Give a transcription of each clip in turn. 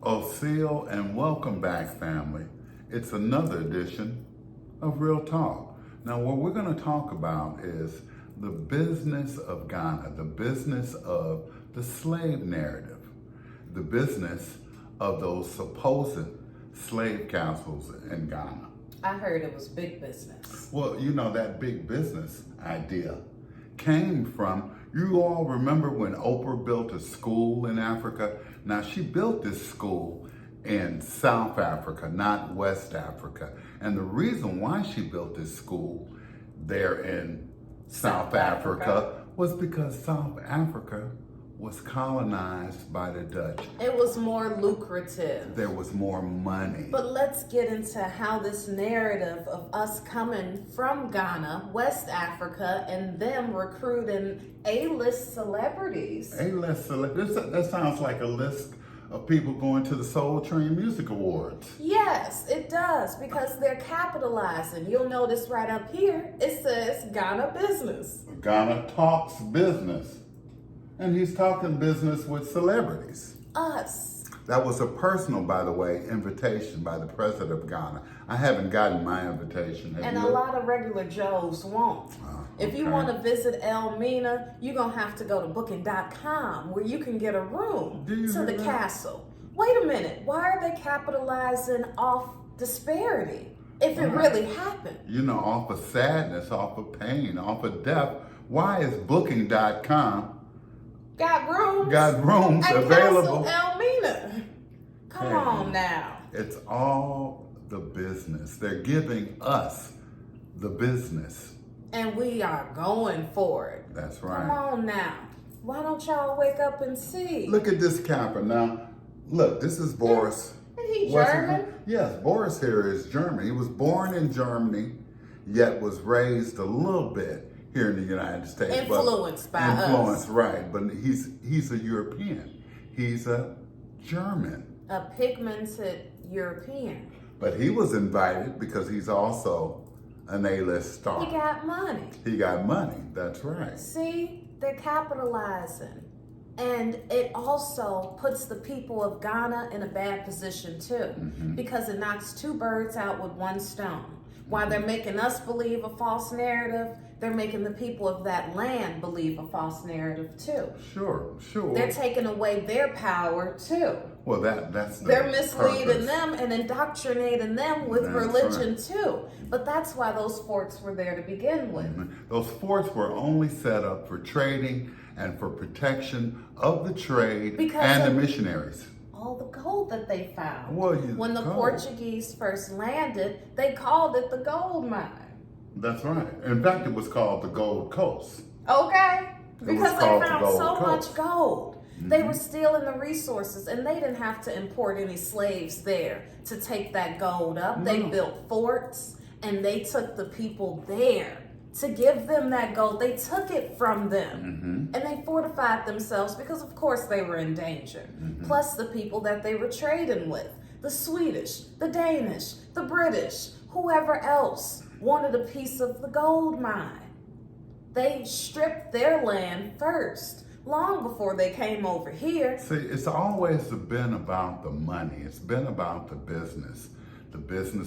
Oseel, and welcome back, family. It's another edition of Real Talk. Now, what we're going to talk about is the business of Ghana, the business of the slave narrative, the business of those supposed slave castles in Ghana. I heard it was big business. Well, you know, that big business idea came from, you all remember when Oprah built a school in Africa? Now, she built this school in South Africa, not West Africa. And the reason why she built this school there in South Africa was because South Africa was colonized by the Dutch. It was more lucrative. There was more money. But let's get into how this narrative of us coming from Ghana, West Africa, and them recruiting A-list celebrities. A-list celebrities. That sounds like a list of people going to the Soul Train Music Awards. Yes, it does, because they're capitalizing. You'll notice right up here, it says Ghana business. Ghana talks business. And he's talking business with celebrities. Us. That was a personal, by the way, invitation by the president of Ghana. I haven't gotten my invitation. And a lot of regular Joes won't. If you want to visit Elmina, you're going to have to go to booking.com where you can get a room to the castle. Wait a minute. Why are they capitalizing off disparity if it really happened? You know, off of sadness, off of pain, off of death. Why is booking.com got rooms at available? Castle Elmina. Come on now. It's all the business. They're giving us the business. And we are going for it. That's right. Come on now. Why don't y'all wake up and see? Look at this capper. Now, look, this is Boris. Is he German? Yes, Boris here is German. He was born in Germany, yet was raised a little bit here in the United States. Influenced by us. Influenced, right. But he's a European. He's a German. A pigmented European. But he was invited because he's also an A-list star. He got money. He got money, that's right. See, they're capitalizing. And it also puts the people of Ghana in a bad position too, because it knocks two birds out with one stone. While they're making us believe a false narrative, they're making the people of that land believe a false narrative too. Sure. They're taking away their power too. Well, that's they're misleading them and indoctrinating them with religion too. But that's why those forts were there to begin with. Those forts were only set up for trading and for protection of the trade and the missionaries. All the gold that they found. When the Portuguese first landed, they called it the gold mine. That's right. In fact, it was called the Gold Coast. Okay. Because they found so much gold. They were stealing the resources, and they didn't have to import any slaves there to take that gold up. They built forts, and they took the people there to give them that gold. They took it from them, and they fortified themselves because, of course, they were in danger. Plus the people that they were trading with, the Swedish, the Danish, the British, whoever else wanted a piece of the gold mine. They stripped their land first, long before they came over here. See, it's always been about the money. It's been about the business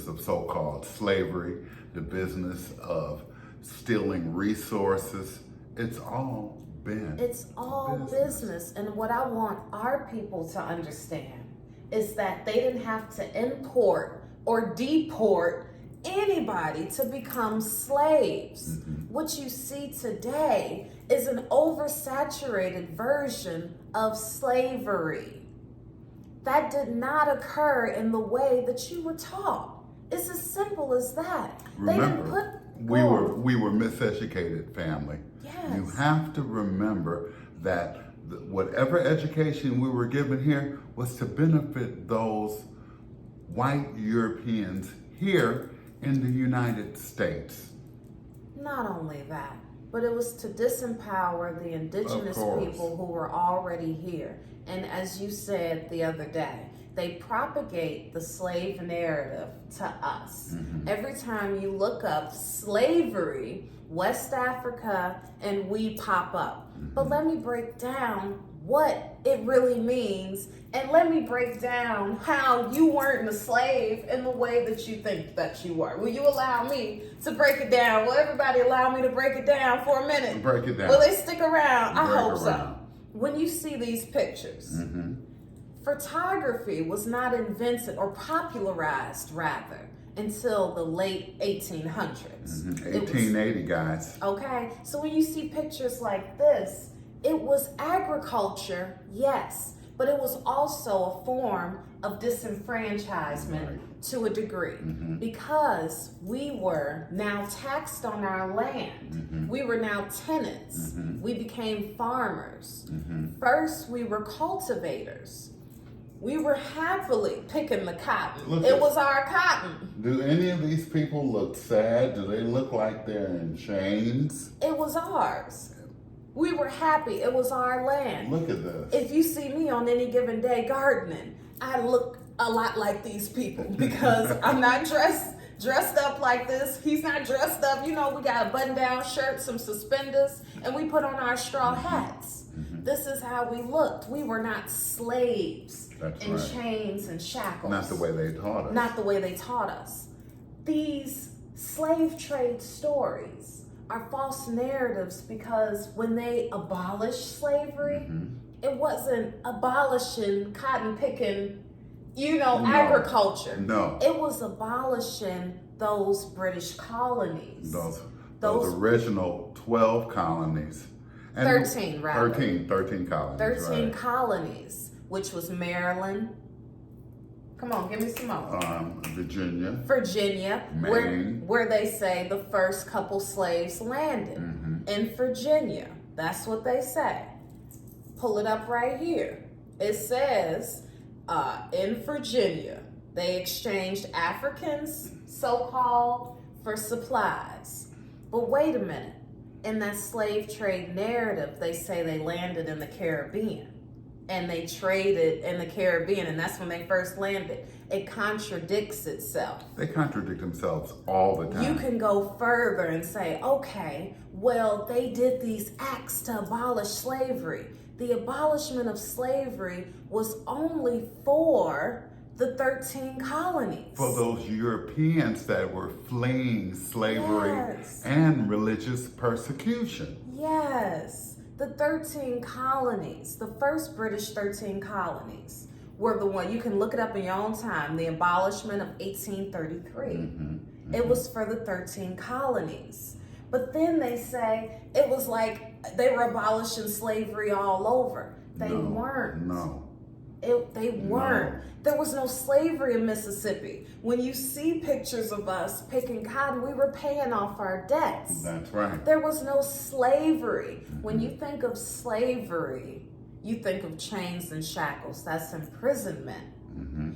of so-called slavery, the business of stealing resources. It's all business. And what I want our people to understand is that they didn't have to import or deport anybody to become slaves. What you see today is an oversaturated version of slavery. That did not occur in the way that you were taught. It's as simple as that. Remember, we were miseducated, family. Yes. You have to remember that whatever education we were given here was to benefit those white Europeans here in the United States. Not only that, but it was to disempower the indigenous people who were already here. And as you said the other day, they propagate the slave narrative to us. Every time you look up slavery, West Africa, and we pop up. But let me break down what it really means, and let me break down how you weren't a slave in the way that you think that you were. Will you allow me to break it down? Will everybody allow me to break it down for a minute? Break it down. Will they stick around? I hope so. Around. When you see these pictures, photography was not invented or popularized, rather, until the late 1800s. 1880, guys. Okay, so when you see pictures like this, it was agriculture, yes, but it was also a form of disenfranchisement to a degree, because we were now taxed on our land. We were now tenants. We became farmers. First, we were cultivators. We were happily picking the cotton. It was our cotton. Do any of these people look sad? Do they look like they're in chains? It was ours. We were happy. It was our land. Look at this. If you see me on any given day gardening, I look a lot like these people because I'm not dressed up like this. He's not dressed up. You know, we got a button-down shirt, some suspenders, and we put on our straw hats. This is how we looked. We were not slaves in chains and shackles. Not the way they taught us. Not the way they taught us. These slave trade stories are false narratives because when they abolished slavery, it wasn't abolishing cotton picking, agriculture. No. It was abolishing those British colonies. Those original 12 colonies. And 13, rather. 13 colonies. 13 colonies, which was Maryland. Come on, give me some more. Virginia, Maine. where they say the first couple slaves landed. In Virginia, that's what they say. Pull it up right here. It says, in Virginia, they exchanged Africans, so-called, for supplies. But wait a minute. In that slave trade narrative, they say they landed in the Caribbean. And they traded in the Caribbean, and that's when they first landed. It contradicts itself. They contradict themselves all the time. You can go further and say, okay, well, they did these acts to abolish slavery. The abolishment of slavery was only for the 13 colonies. For those Europeans that were fleeing slavery and religious persecution. Yes. The 13 colonies, the first British 13 colonies, were the one, you can look it up in your own time, the abolishment of 1833. It was for the 13 colonies. But then they say it was like they were abolishing slavery all over. They weren't. They weren't. There was no slavery in Mississippi. When you see pictures of us picking cotton, we were paying off our debts. That's right. There was no slavery. When you think of slavery, you think of chains and shackles. That's imprisonment.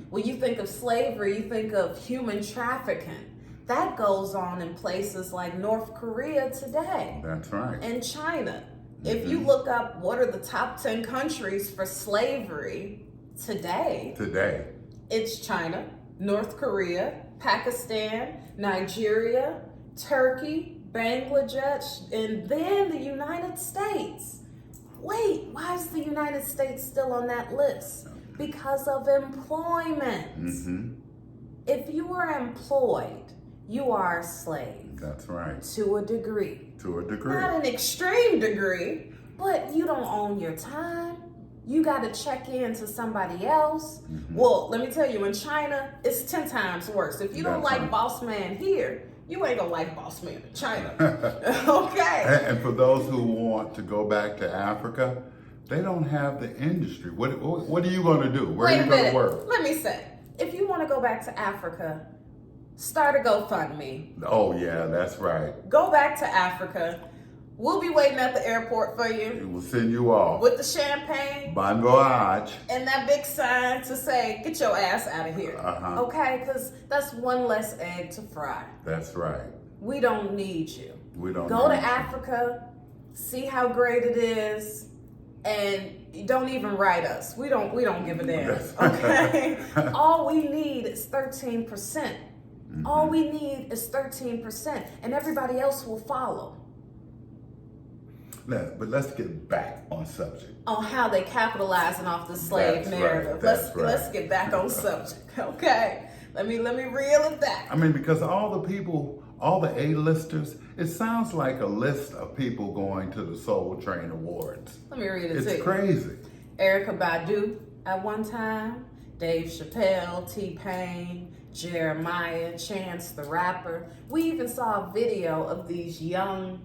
When you think of slavery, you think of human trafficking. That goes on in places like North Korea today. That's right. And China. If you look up what are the top 10 countries for slavery today, it's China, North Korea, Pakistan, Nigeria, Turkey, Bangladesh, and then the United States. Wait, why is the United States still on that list? Because of employment. If you are employed, you are a slave. That's right. To a degree. Not an extreme degree, but you don't own your time. You got to check in to somebody else. Well, let me tell you, in China, it's 10 times worse. If you don't like boss man here, you ain't gonna like boss man in China. Okay. And for those who want to go back to Africa, they don't have the industry. What are you going to do? Where are you going to work? Let me say, if you want to go back to Africa, start a GoFundMe. Oh, yeah, that's right. Go back to Africa. We'll be waiting at the airport for you. We'll send you off. With the champagne. Bon voyage. And that big sign to say, get your ass out of here. Okay? Because that's one less egg to fry. That's right. We don't need you. We don't Go to Africa, see how great it is, and don't even write us. We don't give a damn. Okay? All we need is 13%. All we need is 13%, and everybody else will follow. But let's get back on subject. On how they capitalizing off the slave That's narrative. right. Let's get back on subject. Okay. Let me reel it back. I mean, because all the A-listers, it sounds like a list of people going to the Soul Train Awards. Let me read it to you. It's crazy. Erykah Badu at one time, Dave Chappelle, T-Pain, Jeremiah, Chance the Rapper. We even saw a video of these young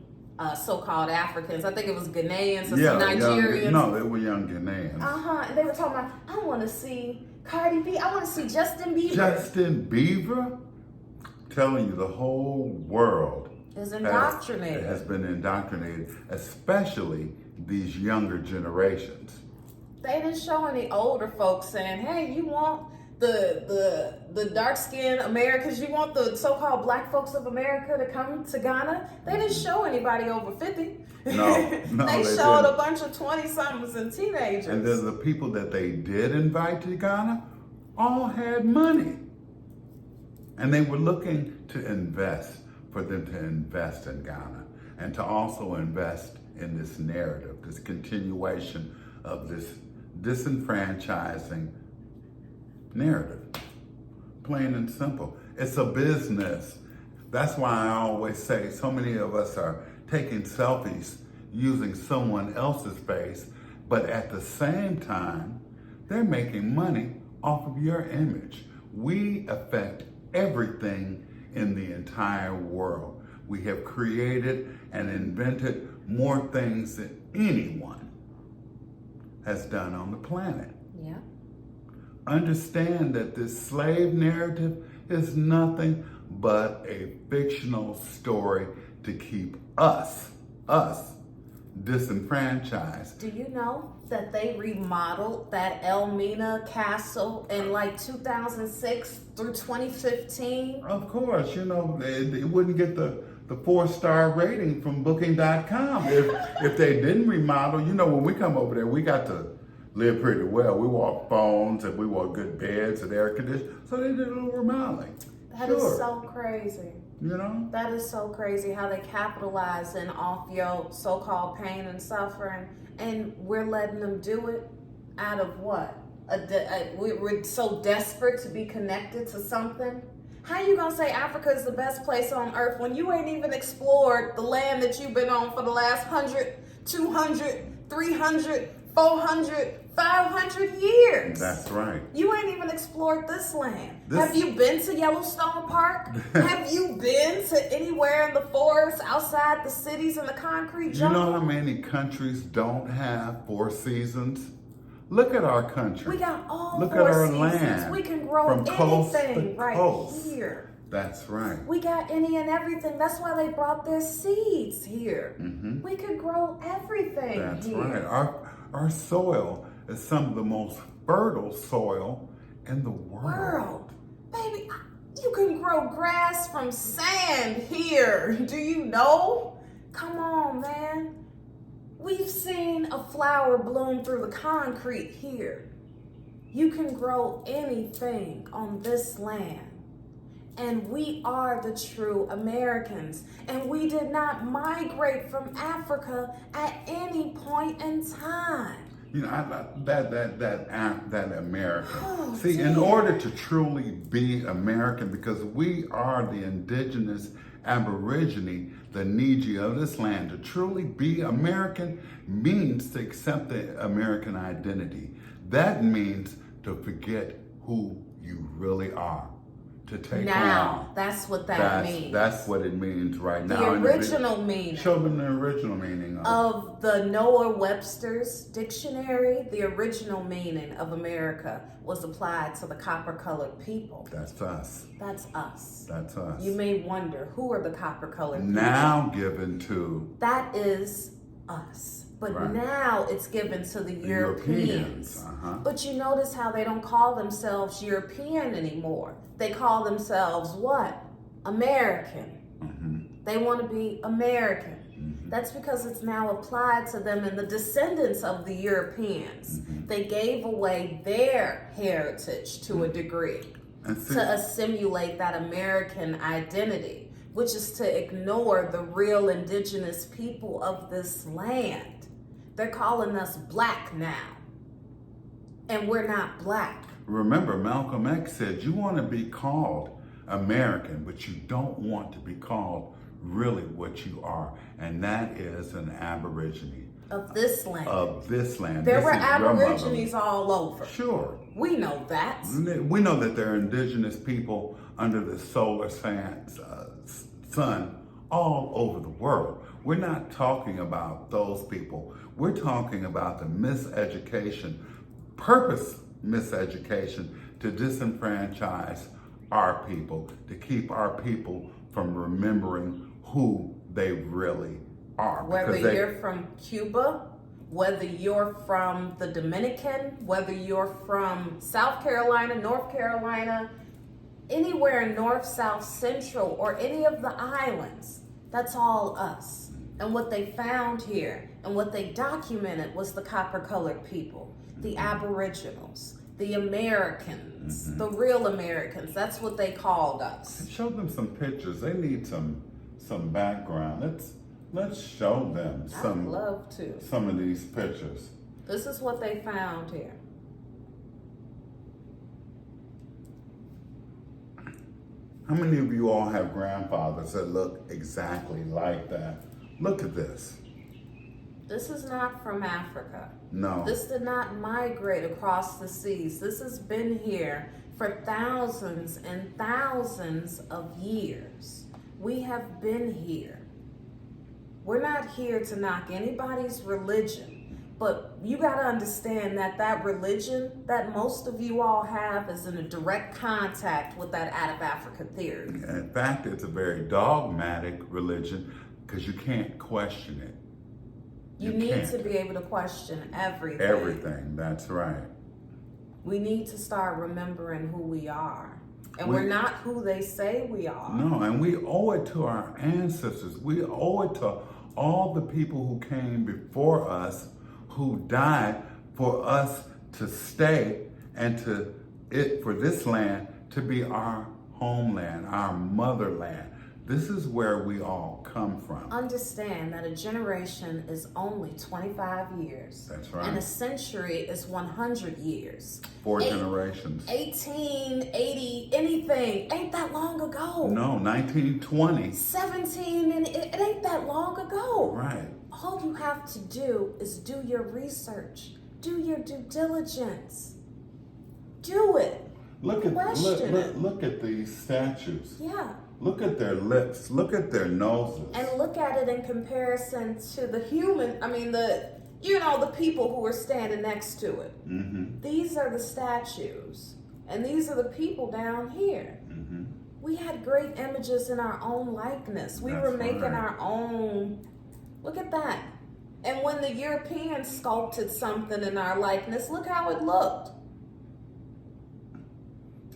so-called Africans. I think it was Ghanaians or some Nigerians. They were young Ghanaians. And they were talking about, I want to see Cardi B. I want to see Justin Bieber. Justin Bieber? Telling you, the whole world is indoctrinated. Has been indoctrinated, especially these younger generations. They didn't show any older folks saying, hey, you want the dark-skinned Americans, you want the so-called black folks of America to come to Ghana? They didn't show anybody over 50. No, they showed a bunch of 20-somethings and teenagers. And then the people that they did invite to Ghana all had money. And they were looking to invest, for them to invest in Ghana and to also invest in this narrative, this continuation of this disenfranchising narrative. Plain and simple. It's a business. That's why I always say so many of us are taking selfies using someone else's face, but at the same time, they're making money off of your image. We affect everything in the entire world. We have created and invented more things than anyone has done on the planet. Yeah. Understand that this slave narrative is nothing but a fictional story to keep us disenfranchised. Do you know that they remodeled that Elmina Castle in like 2006 through 2015? Of course, they wouldn't get the 4-star rating from Booking.com if they didn't remodel. When we come over there, we got to live pretty well. We want phones and we want good beds and air conditioning. So they did a little remodeling. That is so crazy. That is so crazy how they capitalizing off your so-called pain and suffering, and we're letting them do it out of what? We're so desperate to be connected to something. How you gonna say Africa is the best place on earth when you ain't even explored the land that you've been on for the last 100, 200, 300, 400, 500 years? That's right. You ain't even explored this land. Have you been to Yellowstone Park? Have you been to anywhere in the forest outside the cities and the concrete jungle? You know how many countries don't have 4 seasons? Look at our country. We got all Look 4 at our seasons. land. We can grow from coast anything to right coast. here. That's right. We got any and everything. That's why they brought their seeds here. Mm-hmm. We could grow everything That's here. right. Our soil is some of the most fertile soil in the world. Baby, you can grow grass from sand here. Do you know? Come on, man. We've seen a flower bloom through the concrete here. You can grow anything on this land. And we are the true Americans. And we did not migrate from Africa at any point in time. That American. Oh, See, in order to truly be American, because we are the indigenous aborigine, the NIIJI of this land, to truly be American means to accept the American identity. That means to forget who you really are. To take now, on. that's what that means. That's what it means right now. The original meaning. Show them the original meaning of the Noah Webster's dictionary. The original meaning of America was applied to the copper-colored people. That's us. That's us. That's us. You may wonder, who are the copper-colored people? Now given to. That is us. But right. Now it's given to the Europeans. But you notice how they don't call themselves European anymore. They call themselves what? American. Mm-hmm. They want to be American. Mm-hmm. That's because it's now applied to them and the descendants of the Europeans. Mm-hmm. They gave away their heritage to a degree to assimilate that American identity. which is to ignore the real indigenous people of this land. They're calling us black now, and we're not black. Remember, Malcolm X said you want to be called American, but you don't want to be called really what you are, and that is an Aborigine. Of this land. Of this land. There this were Aborigines all over. Sure. We know that. We know that there are indigenous people under the solar sun all over the world. We're not talking about those people. We're talking about the miseducation, purpose miseducation to disenfranchise our people, to keep our people from remembering who they really are. Whether you're from Cuba, whether you're from the Dominican, whether you're from South Carolina, North Carolina, anywhere in North, South, Central, or any of the islands, that's all us. And what they found here and what they documented was the copper-colored people, the Aboriginals, the Americans, the real Americans. That's what they called us. Show them some pictures. They need some background. Let's show them I'd love to. Some of these pictures. This is what they found here. How many of you all have grandfathers that look exactly like that? Look at this. This is not from Africa. No. This did not migrate across the seas. This has been here for thousands and thousands of years. We have been here. We're not here to knock anybody's religion, but you got to understand that that religion that most of you all have is in a direct contact with that out of Africa theory. In fact, it's a very dogmatic religion because you can't question it. You need to be able to question everything. Everything, that's right. We need to start remembering who we are. And we're not who they say we are. No, and we owe it to our ancestors. We owe it to all the people who came before us, who died for us to stay and for this land to be our homeland, our motherland. This is where we all come from. Understand that a generation is only 25 years. That's right. And a century is 100 years. 4 generations. 1880, anything, ain't that long ago. No, 1920. 17, and it ain't that long ago. Right. All you have to do is do your research. Do your due diligence. Do it. Look at these statues. Yeah. Look at their lips. Look at their noses. And look at it in comparison to the the people who are standing next to it. Mm-hmm. These are the statues. And these are the people down here. Mm-hmm. We had great images in our own likeness. We were making our own. Look at that. And when the Europeans sculpted something in our likeness, look how it looked.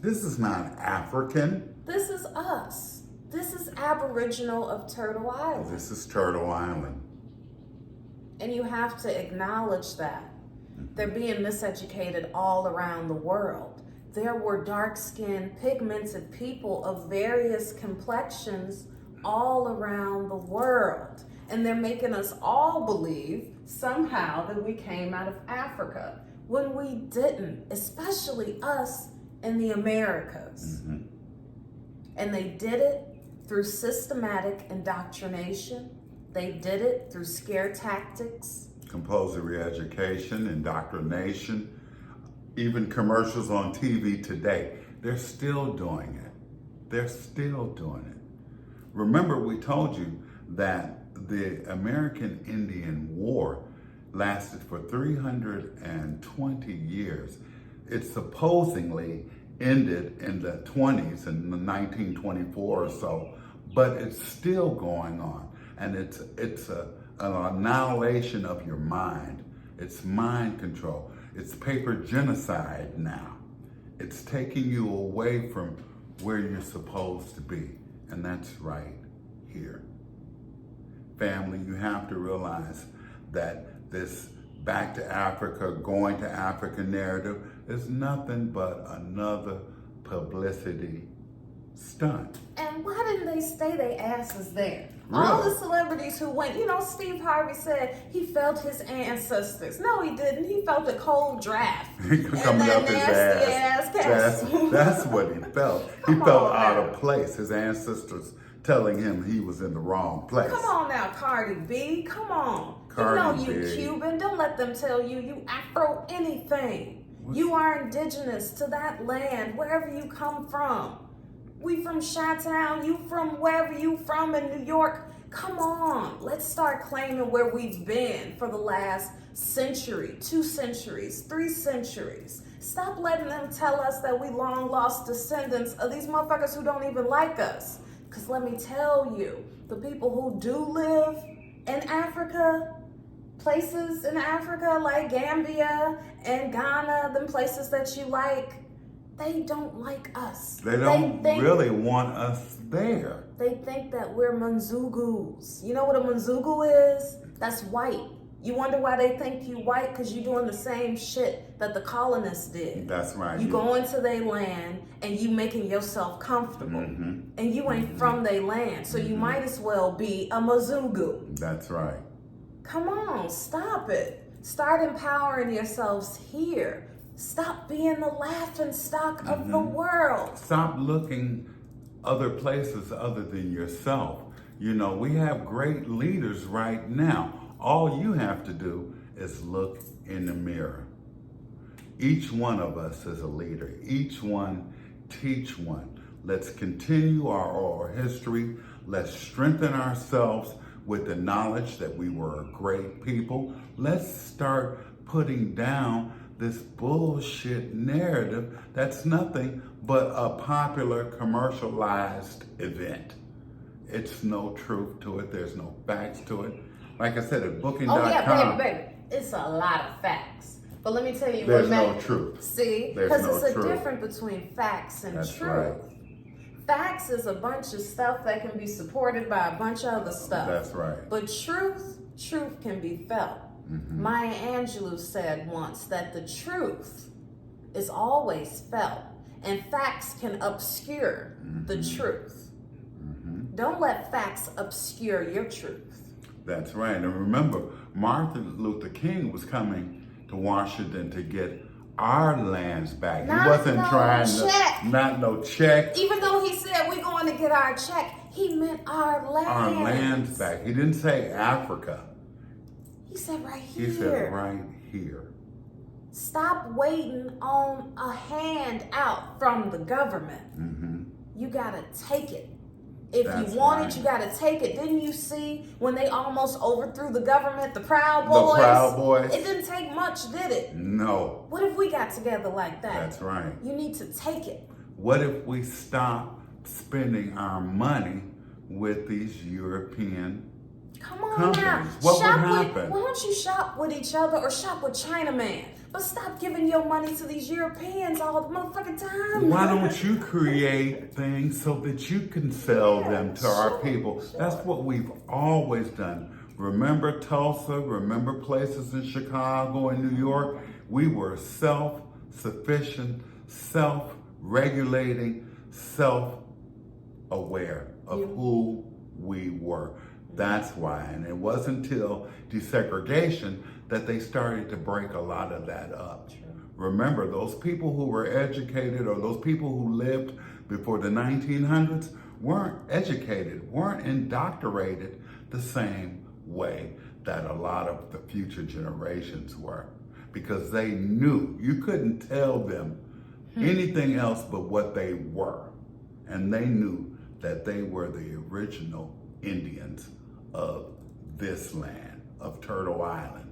This is not African. This is us. This is Aboriginal of Turtle Island. This is Turtle Island. And you have to acknowledge that. They're being miseducated all around the world. There were dark-skinned, pigmented people of various complexions all around the world. And they're making us all believe somehow that we came out of Africa when we didn't, especially us in the Americas. Mm-hmm. And they did it through systematic indoctrination. They did it through scare tactics. Compulsory education, indoctrination, even commercials on TV today. They're still doing it. They're still doing it. Remember, we told you that the American Indian War lasted for 320 years. It supposedly ended in the 20s, in the 1924 or so, but it's still going on. And it's an annihilation of your mind. It's mind control. It's paper genocide now. It's taking you away from where you're supposed to be. And that's right here. Family, you have to realize that this back to Africa, going to Africa narrative is nothing but another publicity Stunt. And why didn't they stay their asses there? Really? All the celebrities who went, Steve Harvey said he felt his ancestors. No, he didn't. He felt a cold draft. Coming up his ass. That's what he felt. He felt out of place. His ancestors telling him he was in the wrong place. Come on now, Cardi B. Come on. You Cuban. Don't let them tell you Afro anything. You are indigenous to that land, wherever you come from. We from Chi-Town, you from wherever you from in New York. Come on, let's start claiming where we've been for the last century, 2 centuries, 3 centuries. Stop letting them tell us that we long lost descendants of these motherfuckers who don't even like us. Because let me tell you, the people who do live in Africa, places in Africa like Gambia and Ghana, them places that you like, they don't like us. They don't really want us there. They think that we're Manzugus. You know what a Manzugu is? That's white. You wonder why they think you white? Because you're doing the same shit that the colonists did. That's right. You go into their land and you making yourself comfortable. And you ain't from their land. So you might as well be a Manzugu. That's right. Come on, stop it. Start empowering yourselves here. Stop being the laughingstock of the world. Stop looking other places other than yourself. We have great leaders right now. All you have to do is look in the mirror. Each one of us is a leader. Each one teach one. Let's continue our oral history. Let's strengthen ourselves with the knowledge that we were a great people. Let's start putting down this bullshit narrative that's nothing but a popular commercialized event. It's no truth to it. There's no facts to it. Like I said, at booking.com. Oh yeah, baby. It's a lot of facts. But let me tell you, there's no truth. See, because it's a difference between facts and That's truth. Right. Facts is a bunch of stuff that can be supported by a bunch of other stuff. That's right. But truth can be felt. Maya Angelou said once that the truth is always felt, and facts can obscure the truth. Don't let facts obscure your truth. That's right. And remember, Martin Luther King was coming to Washington to get our lands back. He wasn't trying to, not no check. Even though he said we're going to get our check, he meant our lands. Our lands back. He didn't say Africa. He said right here. He said right here. Stop waiting on a handout from the government. You gotta take it. If you want it, you gotta take it. Didn't you see when they almost overthrew the government, the Proud Boys? The Proud Boys. It didn't take much, did it? No. What if we got together like that? That's right. You need to take it. What if we stop spending our money with these European companies? Now. What would happen? Why don't you shop with each other or shop with Chinaman? But stop giving your money to these Europeans all the motherfucking time. Why don't you create things so that you can sell them to our people? That's what we've always done. Remember Tulsa? Remember places in Chicago and New York? We were self-sufficient, self-regulating, self-aware of who we were. That's why. And it wasn't until desegregation that they started to break a lot of that up. Remember, those people who were educated or those people who lived before the 1900s weren't educated, weren't indoctrinated the same way that a lot of the future generations were. Because they knew, you couldn't tell them anything else but what they were. And they knew that they were the original Indians of this land, of Turtle Island.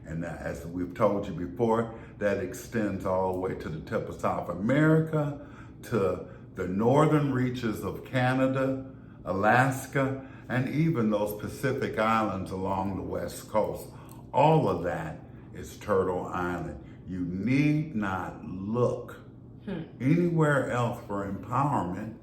And that, as we've told you before, that extends all the way to the tip of South America, to the northern reaches of Canada, Alaska, and even those Pacific islands along the West Coast. All of that is Turtle Island. You need not look anywhere else for empowerment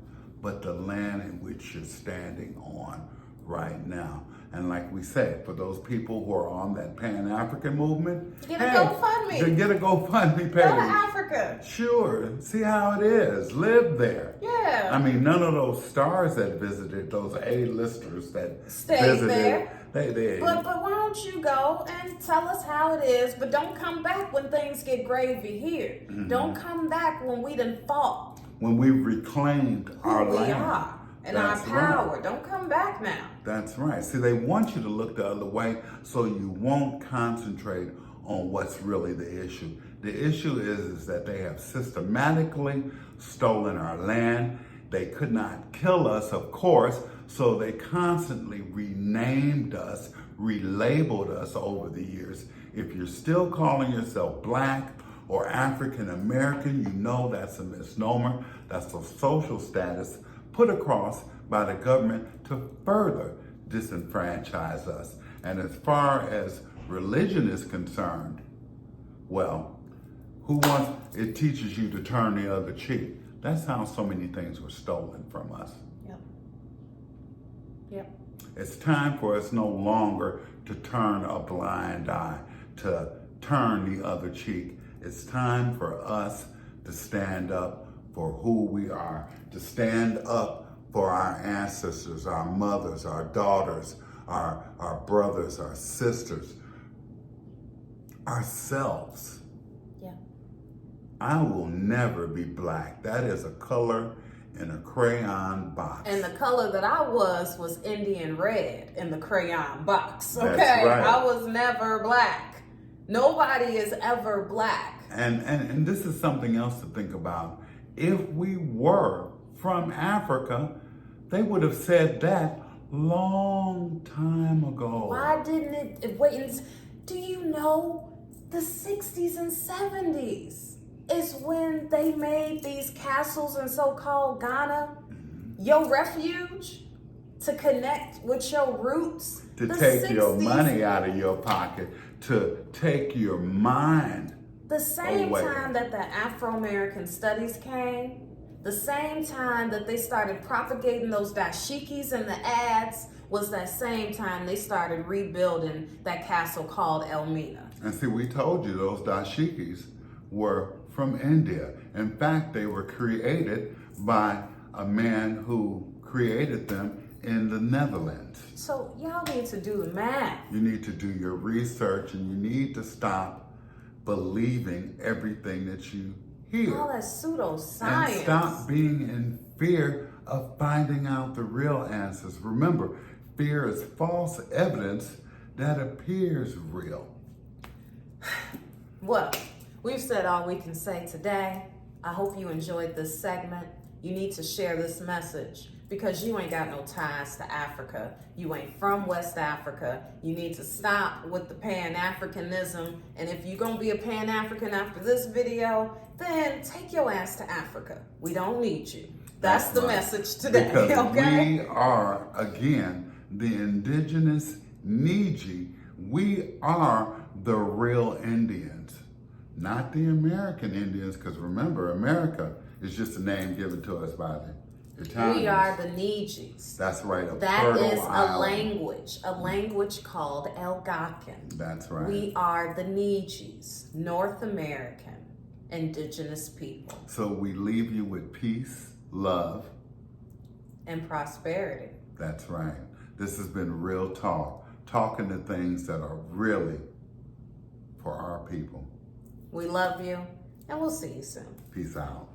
but the land in which you're standing on right now. And like we said, for those people who are on that Pan-African movement, get a GoFundMe. Get a GoFundMe page. Go to Africa. Sure, see how it is. Live there. Yeah. I mean, none of those stars that visited, those A-listers that stayed visited, there. But why don't you go and tell us how it is? But don't come back when things get gravy here. Mm-hmm. Don't come back when we done fought. When we've reclaimed our land. We are. And our power. Right. Don't come back now. That's right. See, they want you to look the other way so you won't concentrate on what's really the issue. The issue is that they have systematically stolen our land. They could not kill us, of course, so they constantly renamed us, relabeled us over the years. If you're still calling yourself Black or African American, you know that's a misnomer. That's a social status put across by the government to further disenfranchise us. And as far as religion is concerned, well, it teaches you to turn the other cheek. That's how so many things were stolen from us. Yep. It's time for us no longer to turn a blind eye, to turn the other cheek. It's time for us to stand up for who we are, to stand up for our ancestors, our mothers, our daughters, our brothers, our sisters, ourselves. Yeah. I will never be Black. That is a color in a crayon box. And the color that I was Indian red in the crayon box. Okay, that's right. I was never Black. Nobody is ever Black. And this is something else to think about. If we were from Africa, they would have said that long time ago. Why didn't it wait? Do you know the 60s and 70s is when they made these castles in so-called Ghana your refuge to connect with your roots? To take your money out of your pocket, to take your mind. The same time that the Afro-American studies came, the same time that they started propagating those dashikis in the ads was that same time they started rebuilding that castle called Elmina. And see, we told you those dashikis were from India. In fact, they were created by a man who created them in the Netherlands. So y'all need to do the math. You need to do your research, and you need to stop believing everything that you hear. All that pseudoscience. And stop being in fear of finding out the real answers. Remember, fear is false evidence that appears real. Well, we've said all we can say today. I hope you enjoyed this segment. You need to share this message because you ain't got no ties to Africa. You ain't from West Africa. You need to stop with the Pan-Africanism. And if you're going to be a Pan-African after this video, then take your ass to Africa. We don't need you. That's the message today, because okay? We are, again, the Indigenous NIIJI. We are the real Indians, not the American Indians, because remember, America is just a name given to us by the Italians. We are the NIIJIs. That's right. That is a language called Algonquin. That's right. We are the NIIJIs, North American Indigenous people. So we leave you with peace, love, and prosperity. That's right. This has been Real Talk, talking to things that are really for our people. We love you, and we'll see you soon. Peace out.